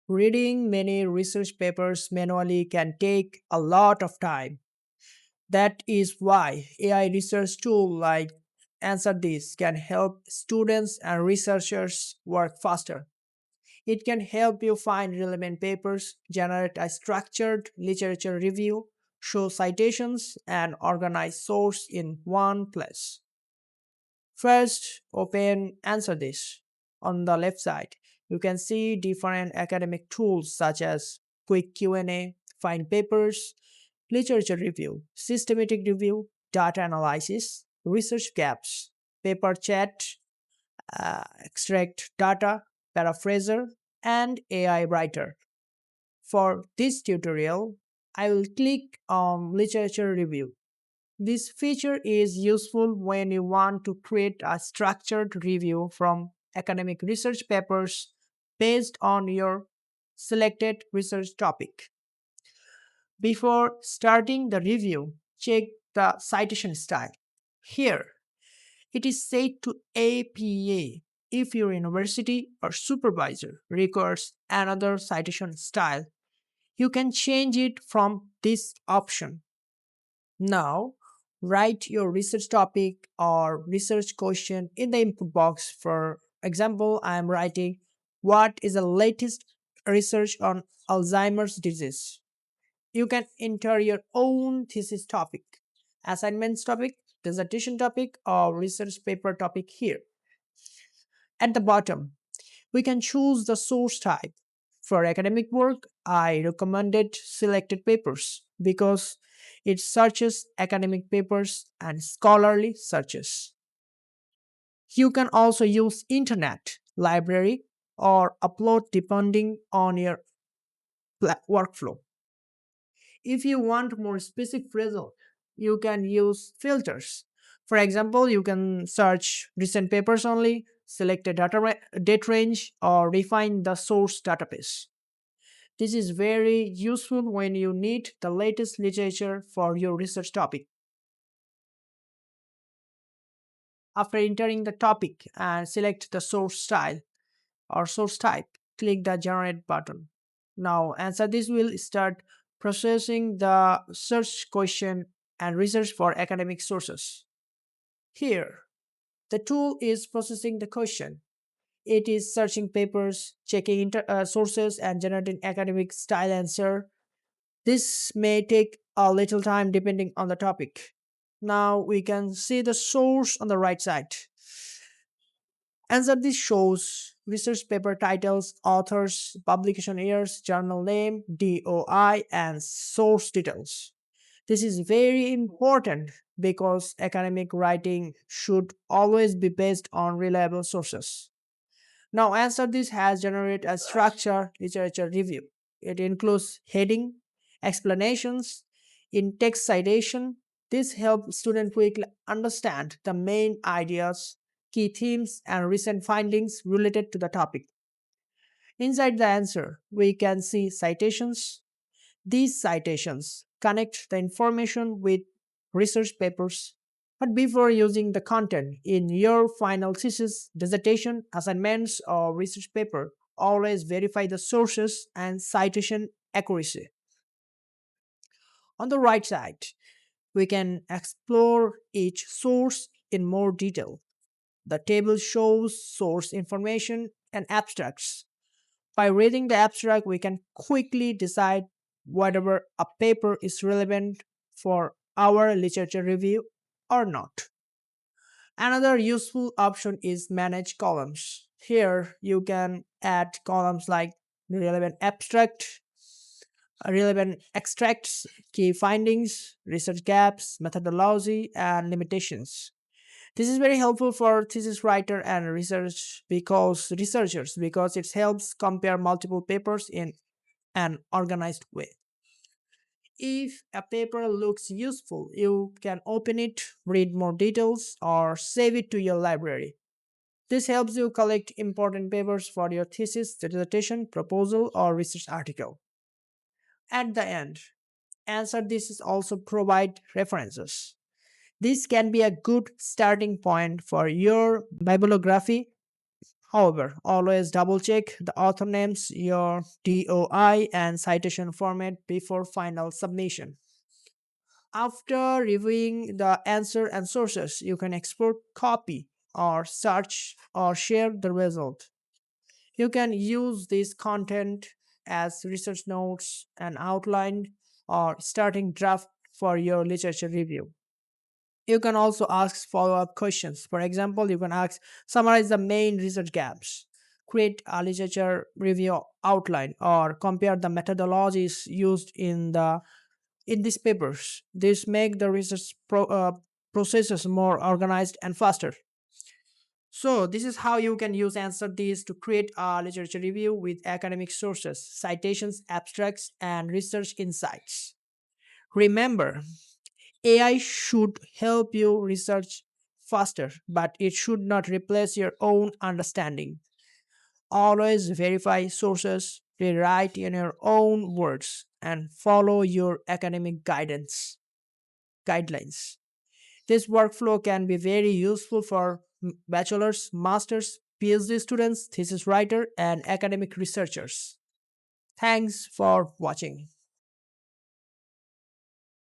Reading many research papers manually can take a lot of time. That is why AI research tools like AnswerThis can help students and researchers work faster. It can help you find relevant papers, generate a structured literature review, show citations, and organize source in one place. First, open Answer This. On the left side, you can see different academic tools such as quick Q&A, find papers, literature review, systematic review, data analysis, research gaps, paper chat, extract data, paraphraser, and AI writer. For this tutorial, I will click on literature review. This feature is useful when you want to create a structured review from academic research papers based on your selected research topic. Before starting the review, check the citation style. Here, it is set to APA. If your university or supervisor requires another citation style, you can change it from this option. Now, write your research topic or research question in the input box. For example, I am writing what is the latest research on Alzheimer's disease. You can enter your own thesis topic, assignments topic, dissertation topic, or research paper topic here. At the bottom, we can choose the source type. For academic work, I recommended selected papers because it searches academic papers and scholarly searches. You can also use internet, library, or upload depending on your workflow. If you want more specific result, you can use filters. For example, you can search recent papers only, select a date range, or refine the source database. This is very useful when you need the latest literature for your research topic. After entering the topic and select the source style or source type, click the generate button. Now, answer this will start processing the search question and research for academic sources. Here, the tool is processing the question. It is searching papers, checking sources, and generating academic style answer. This may take a little time depending on the topic. Now we can see the source on the right side. Answer this shows research paper titles, authors, publication years, journal name, DOI, and source details. This is very important because academic writing should always be based on reliable sources. Now, answer this has generated a structured literature review. It includes heading, explanations, in-text citation. This helps students quickly understand the main ideas, key themes, and recent findings related to the topic. Inside the answer, we can see citations. These citations connect the information with research papers. But before using the content in your final thesis, dissertation, assignments, or research paper, always verify the sources and citation accuracy. On the right side, we can explore each source in more detail. The table shows source information and abstracts. By reading the abstract, we can quickly decide whether a paper is relevant for our literature review or not. Another useful option is manage columns. Here you can add columns like relevant abstract, relevant extracts, key findings, research gaps, methodology, and limitations. This is very helpful for thesis writer and researchers because it helps compare multiple papers in an organized way. If a paper looks useful, you can open it, read more details, or save it to your library. This helps you collect important papers for your thesis, dissertation, proposal, or research article. At the end, answer this is also provide references. This can be a good starting point for your bibliography However, always double check the author names, your DOI, and citation format before final submission. After reviewing the answer and sources, you can export, copy, or search or share the result. You can use this content as research notes, an outline, or starting draft for your literature review. You can also ask follow up questions. For example, you can ask, summarize the main research gaps, create a literature review outline, or compare the methodologies used in these papers. This make the processes more organized and faster. So this is how you can use answer these to create a literature review with academic sources, citations, abstracts, and research insights. Remember, AI should help you research faster, but it should not replace your own understanding. Always verify sources, rewrite in your own words, and follow your academic guidelines. This workflow can be very useful for bachelor's, master's, PhD students, thesis writer, and academic researchers. Thanks for watching.